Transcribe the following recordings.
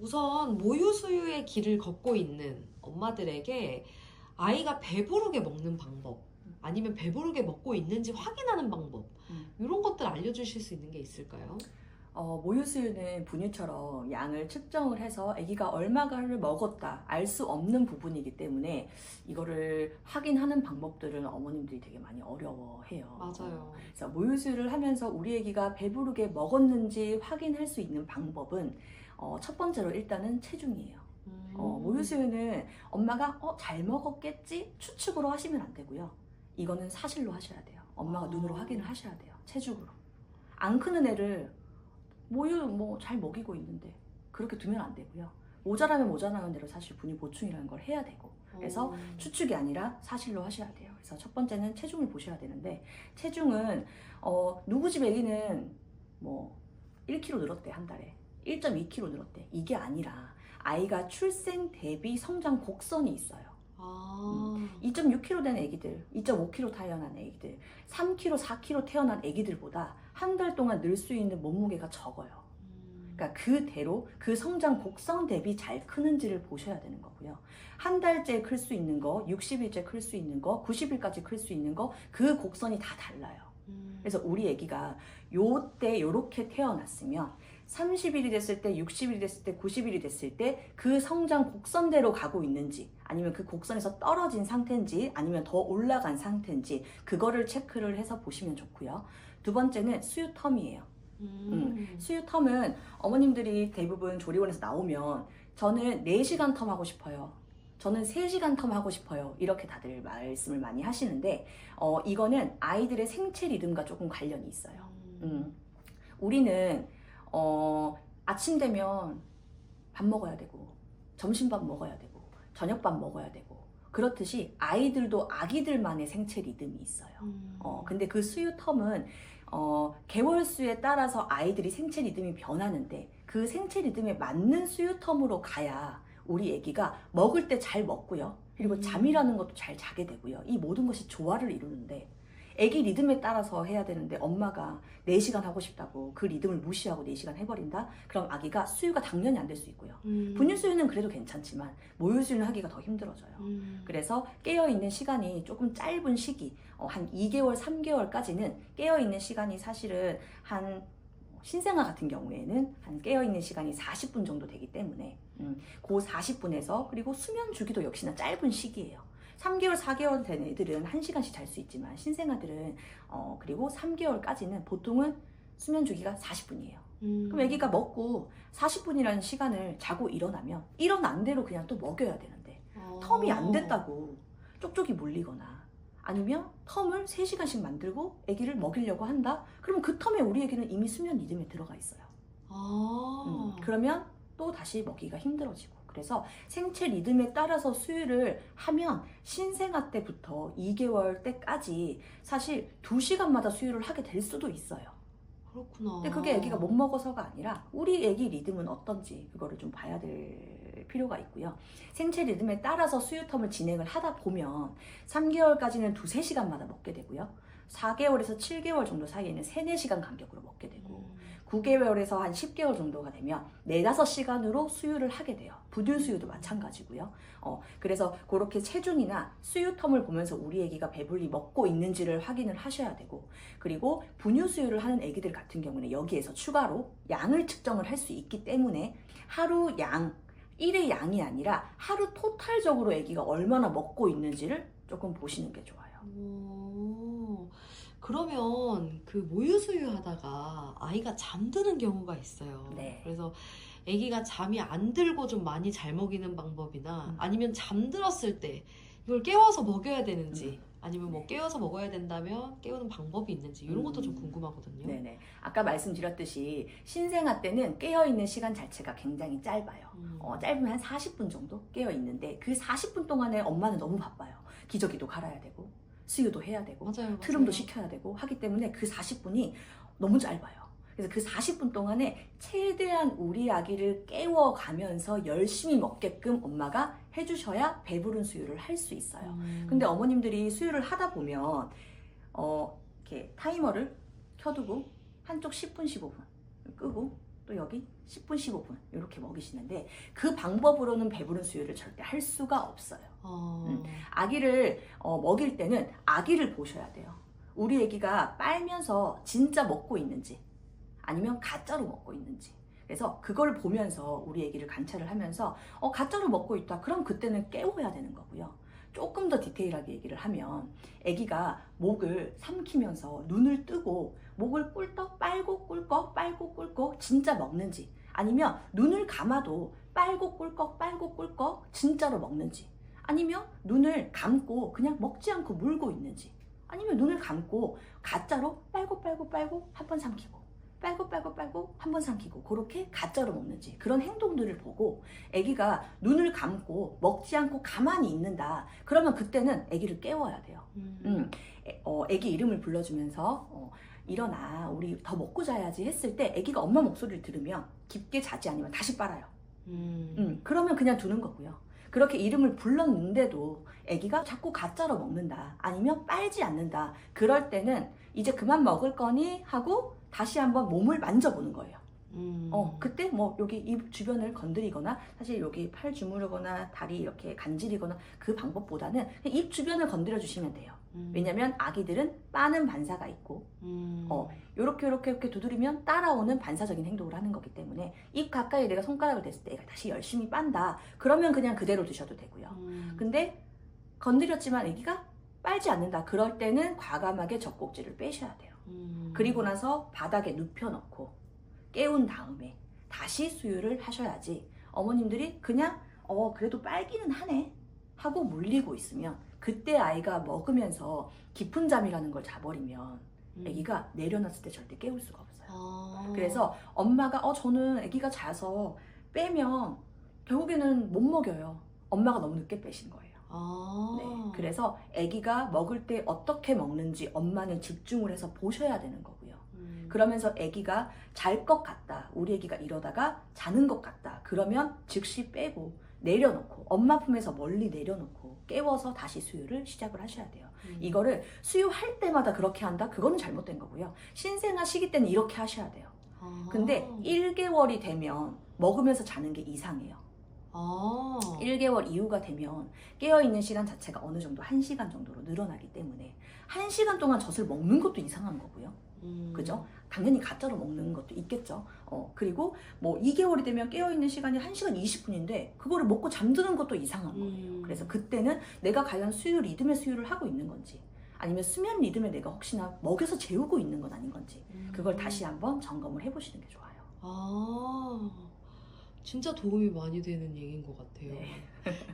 우선 모유수유의 길을 걷고 있는 엄마들에게 아이가 배부르게 먹는 방법, 아니면 배부르게 먹고 있는지 확인하는 방법, 이런 것들 알려주실 수 있는 게 있을까요? 모유수유는 분유처럼 양을 측정을 해서 아기가 얼마를 먹었다 알 수 없는 부분이기 때문에 이거를 확인하는 방법들은 어머님들이 되게 많이 어려워해요. 맞아요. 그래서 모유수유를 하면서 우리 아기가 배부르게 먹었는지 확인할 수 있는 방법은 첫 번째로 일단은 체중이에요. 모유수유는 엄마가 잘 먹었겠지 추측으로 하시면 안 되고요. 이거는 사실로 하셔야 돼요. 엄마가 눈으로 확인을 하셔야 돼요. 체중으로. 안 크는 애를 모유 잘 먹이고 있는데 그렇게 두면 안 되고요. 모자라면 모자라는 대로 사실 분유 보충이라는 걸 해야 되고, 그래서 추측이 아니라 사실로 하셔야 돼요. 그래서 첫 번째는 체중을 보셔야 되는데, 체중은 누구 집 애기는 1kg 늘었대, 한 달에 1.2kg 늘었대, 이게 아니라 아이가 출생 대비 성장 곡선이 있어요. 2.6kg 된 애기들, 2.5kg 태어난 애기들, 3kg, 4kg 태어난 애기들보다 한 달 동안 늘 수 있는 몸무게가 적어요. 그러니까 그대로 그 성장 곡선 대비 잘 크는지를 보셔야 되는 거고요. 한 달째 클 수 있는 거, 60일째 클 수 있는 거, 90일까지 클 수 있는 거, 그 곡선이 다 달라요. 그래서 우리 애기가 요때 요렇게 태어났으면 30일이 됐을 때, 60일이 됐을 때, 90일이 됐을 때 그 성장 곡선대로 가고 있는지, 아니면 그 곡선에서 떨어진 상태인지, 아니면 더 올라간 상태인지, 그거를 체크를 해서 보시면 좋고요. 두 번째는 수유 텀이에요. 수유 텀은 어머님들이 대부분 조리원에서 나오면 저는 4시간 텀 하고 싶어요, 저는 3시간 텀 하고 싶어요, 이렇게 다들 말씀을 많이 하시는데, 이거는 아이들의 생체 리듬과 조금 관련이 있어요. 우리는 아침 되면 밥 먹어야 되고, 점심밥 먹어야 되고, 저녁밥 먹어야 되고, 그렇듯이 아이들도 아기들만의 생체 리듬이 있어요. 근데 그 수유 텀은 개월수에 따라서 아이들이 생체 리듬이 변하는데, 그 생체 리듬에 맞는 수유 텀으로 가야 우리 애기가 먹을 때 잘 먹고요, 그리고 잠이라는 것도 잘 자게 되고요. 이 모든 것이 조화를 이루는데, 애기 리듬에 따라서 해야 되는데 엄마가 4시간 하고 싶다고 그 리듬을 무시하고 4시간 해버린다? 그럼 아기가 수유가 당연히 안 될 수 있고요. 분유 수유는 그래도 괜찮지만 모유 수유는 하기가 더 힘들어져요. 그래서 깨어있는 시간이 조금 짧은 시기, 한 2개월, 3개월까지는 깨어있는 시간이 사실은 한 신생아 같은 경우에는 한 깨어있는 시간이 40분 정도 되기 때문에 그 40분에서, 그리고 수면 주기도 역시나 짧은 시기예요. 3개월, 4개월 된 애들은 1시간씩 잘 수 있지만 신생아들은 그리고 3개월까지는 보통은 수면 주기가 40분이에요. 그럼 애기가 먹고 40분이라는 시간을 자고 일어나면 일어난 대로 그냥 또 먹여야 되는데, 텀이 안 됐다고 쪽쪽이 물리거나 아니면 텀을 3시간씩 만들고 애기를 먹이려고 한다? 그러면 그 텀에 우리 애기는 이미 수면 리듬에 들어가 있어요. 그러면 또 다시 먹이가 힘들어지고. 그래서 생체 리듬에 따라서 수유를 하면 신생아 때부터 2개월 때까지 사실 2시간마다 수유를 하게 될 수도 있어요. 그렇구나. 근데 그게 애기가 못 먹어서가 아니라 우리 애기 리듬은 어떤지 그거를 좀 봐야 될 필요가 있고요. 생체 리듬에 따라서 수유 텀을 진행을 하다 보면 3개월까지는 2-3시간마다 먹게 되고요. 4개월에서 7개월 정도 사이에는 3-4시간 간격으로 먹게 되고, 9개월에서 한 10개월 정도가 되면 4-5시간으로 수유를 하게 돼요. 부들 수유도 마찬가지고요. 그래서 그렇게 체중이나 수유 텀을 보면서 우리 애기가 배불리 먹고 있는지를 확인을 하셔야 되고, 그리고 분유 수유를 하는 애기들 같은 경우는 여기에서 추가로 양을 측정을 할 수 있기 때문에 하루 양, 일의 양이 아니라 하루 토탈적으로 애기가 얼마나 먹고 있는지를 조금 보시는 게 좋아요. 그러면 그 모유수유 하다가 아이가 잠드는 경우가 있어요. 네. 그래서 아기가 잠이 안 들고 좀 많이 잘 먹이는 방법이나, 아니면 잠들었을 때 이걸 깨워서 먹여야 되는지, 아니면 뭐 깨워서 먹어야 된다면 깨우는 방법이 있는지, 이런 것도 좀 궁금하거든요. 네네. 아까 말씀드렸듯이 신생아 때는 깨어있는 시간 자체가 굉장히 짧아요. 짧으면 한 40분 정도 깨어있는데, 그 40분 동안에 엄마는 너무 바빠요. 기저귀도 갈아야 되고 수유도 해야 되고, 맞아요. 트름도 시켜야 되고 하기 때문에 그 40분이 너무 짧아요. 그래서 그 40분 동안에 최대한 우리 아기를 깨워가면서 열심히 먹게끔 엄마가 해주셔야 배부른 수유를 할 수 있어요. 근데 어머님들이 수유를 하다 보면 이렇게 타이머를 켜두고 한쪽 10분, 15분 끄고 또 여기 10분, 15분 이렇게 먹이시는데 그 방법으로는 배부른 수유를 절대 할 수가 없어요. 아기를 먹일 때는 아기를 보셔야 돼요. 우리 아기가 빨면서 진짜 먹고 있는지 아니면 가짜로 먹고 있는지. 그래서 그걸 보면서 우리 아기를 관찰을 하면서 가짜로 먹고 있다. 그럼 그때는 깨워야 되는 거고요. 조금 더 디테일하게 얘기를 하면 아기가 목을 삼키면서 눈을 뜨고 목을 꿀떡 빨고 꿀꺽 빨고 꿀꺽 진짜 먹는지 아니면 눈을 감아도 빨고 꿀꺽 빨고 꿀꺽 진짜로 먹는지 아니면 눈을 감고 그냥 먹지 않고 물고 있는지 아니면 눈을 감고 가짜로 빨고 빨고 빨고 한 번 삼키고 빨고 빨고 빨고 한 번 삼키고 그렇게 가짜로 먹는지 그런 행동들을 보고 아기가 눈을 감고 먹지 않고 가만히 있는다. 그러면 그때는 아기를 깨워야 돼요. 아기 이름을 불러주면서 일어나 우리 더 먹고 자야지 했을 때 아기가 엄마 목소리를 들으면 깊게 자지 않으면 다시 빨아요. 그러면 그냥 두는 거고요. 그렇게 이름을 불렀는데도 아기가 자꾸 가짜로 먹는다 아니면 빨지 않는다 그럴 때는 이제 그만 먹을 거니 하고 다시 한번 몸을 만져보는 거예요. 그때 뭐 여기 입 주변을 건드리거나 사실 여기 팔 주무르거나 다리 이렇게 간지리거나 그 방법보다는 입 주변을 건드려 주시면 돼요. 왜냐면 아기들은 빠는 반사가 있고 요렇게 두드리면 따라오는 반사적인 행동을 하는 거기 때문에 입 가까이 내가 손가락을 댔을 때 애가 다시 열심히 빤다 그러면 그냥 그대로 두셔도 되고요. 근데 건드렸지만 아기가 빨지 않는다 그럴 때는 과감하게 젖꼭지를 빼셔야 돼요. 그리고 나서 바닥에 눕혀놓고 깨운 다음에 다시 수유를 하셔야지 어머님들이 그냥 그래도 빨기는 하네 하고 물리고 있으면 그때 아이가 먹으면서 깊은 잠이라는 걸 자버리면 아기가 내려놨을 때 절대 깨울 수가 없어요. 그래서 엄마가 저는 아기가 자서 빼면 결국에는 못 먹여요. 엄마가 너무 늦게 빼신 거예요. 네, 그래서 아기가 먹을 때 어떻게 먹는지 엄마는 집중을 해서 보셔야 되는 거고요. 그러면서 아기가 잘 것 같다. 우리 아기가 이러다가 자는 것 같다. 그러면 즉시 빼고 내려놓고 엄마 품에서 멀리 내려놓고 깨워서 다시 수유를 시작을 하셔야 돼요. 이거를 수유할 때마다 그렇게 한다? 그거는 잘못된 거고요. 신생아 시기 때는 이렇게 하셔야 돼요. 근데 1개월이 되면 먹으면서 자는 게 이상해요. 1개월 이후가 되면 깨어있는 시간 자체가 어느 정도 1시간 정도로 늘어나기 때문에 1시간 동안 젖을 먹는 것도 이상한 거고요. 그죠? 당연히 가짜로 먹는 것도 있겠죠. 그리고 뭐 2개월이 되면 깨어있는 시간이 1시간 20분인데 그거를 먹고 잠드는 것도 이상한 거예요. 그래서 그때는 내가 과연 수유 리듬의 수유를 하고 있는 건지 아니면 수면 리듬에 내가 혹시나 먹여서 재우고 있는 건 아닌 건지 그걸 다시 한번 점검을 해보시는 게 좋아요. 진짜 도움이 많이 되는 얘기인 것 같아요. 네.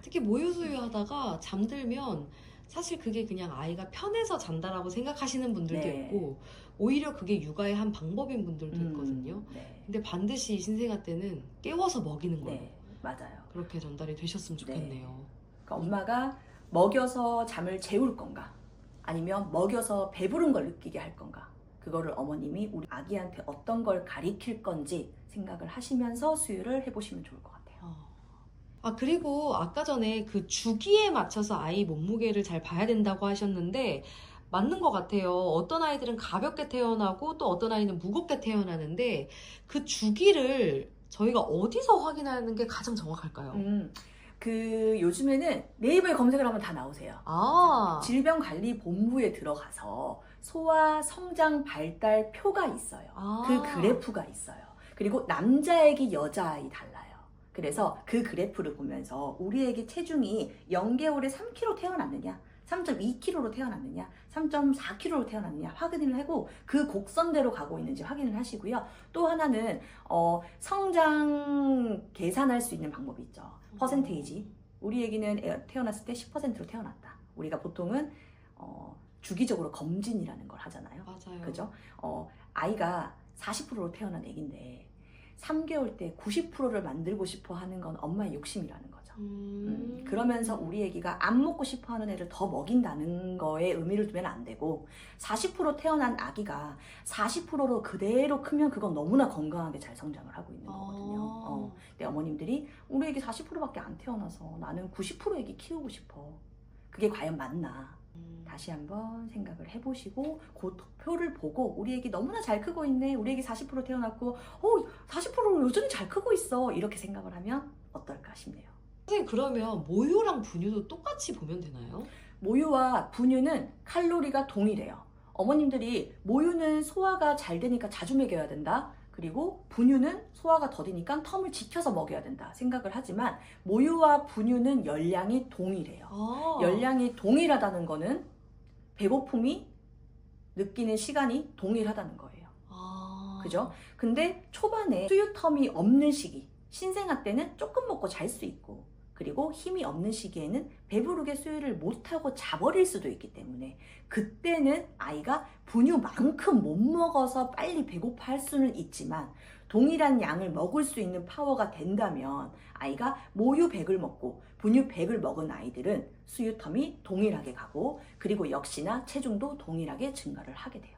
특히 모유수유 하다가 잠들면 사실 그게 그냥 아이가 편해서 잔다라고 생각하시는 분들도 네. 있고 오히려 그게 육아의 한 방법인 분들도 있거든요. 네. 근데 반드시 신생아 때는 깨워서 먹이는 걸로 네, 맞아요. 그렇게 전달이 되셨으면 좋겠네요. 그러니까 엄마가 먹여서 잠을 재울 건가 아니면 먹여서 배부른 걸 느끼게 할 건가 그거를 어머님이 우리 아기한테 어떤 걸 가리킬 건지 생각을 하시면서 수유를 해보시면 좋을 것 같아요. 그리고 아까 전에 그 주기에 맞춰서 아이 몸무게를 잘 봐야 된다고 하셨는데 맞는 것 같아요. 어떤 아이들은 가볍게 태어나고 또 어떤 아이는 무겁게 태어나는데 그 주기를 저희가 어디서 확인하는 게 가장 정확할까요? 그 요즘에는 네이버에 검색을 하면 다 나오세요. 질병관리본부에 들어가서 소아 성장 발달 표가 있어요. 그 그래프가 있어요. 그리고 남자애기 여자아이 달라요. 그래서 그 그래프를 보면서 우리 애기 체중이 0개월에 3kg 태어났느냐 3.2kg로 태어났느냐 3.4kg로 태어났느냐 확인을 하고 그 곡선대로 가고 있는지 확인을 하시고요. 또 하나는 성장 계산할 수 있는 방법이 있죠. 퍼센테이지. 우리 애기는 태어났을 때 10%로 태어났다. 우리가 보통은 주기적으로 검진이라는 걸 하잖아요. 맞아요. 그죠? 아이가 40%로 태어난 애기인데 3개월 때 90%를 만들고 싶어 하는 건 엄마의 욕심이라는 거죠. 그러면서 우리 애기가 안 먹고 싶어 하는 애를 더 먹인다는 거에 의미를 두면 안 되고 40% 태어난 아기가 40%로 그대로 크면 그건 너무나 건강하게 잘 성장을 하고 있는 거거든요. 근데 어머님들이 우리 애기 40%밖에 안 태어나서 나는 90% 애기 키우고 싶어. 그게 과연 맞나? 다시 한번 생각을 해보시고 그 표를 보고 우리 애기 너무나 잘 크고 있네. 우리 애기 40% 태어났고 40%로 여전히 잘 크고 있어. 이렇게 생각을 하면 어떨까 싶네요. 선생님 그러면 모유랑 분유도 똑같이 보면 되나요? 모유와 분유는 칼로리가 동일해요. 어머님들이 모유는 소화가 잘 되니까 자주 먹여야 된다. 그리고 분유는 소화가 더디니까 텀을 지켜서 먹여야 된다 생각을 하지만 모유와 분유는 열량이 동일해요. 열량이 동일하다는 거는 배고픔이 느끼는 시간이 동일하다는 거예요. 그죠? 근데 초반에 수유 텀이 없는 시기, 신생아 때는 조금 먹고 잘 수 있고 그리고 힘이 없는 시기에는 배부르게 수유를 못하고 자버릴 수도 있기 때문에 그때는 아이가 분유만큼 못 먹어서 빨리 배고파할 수는 있지만 동일한 양을 먹을 수 있는 파워가 된다면 아이가 모유 100을 먹고 분유 100을 먹은 아이들은 수유 텀이 동일하게 가고 그리고 역시나 체중도 동일하게 증가를 하게 돼요.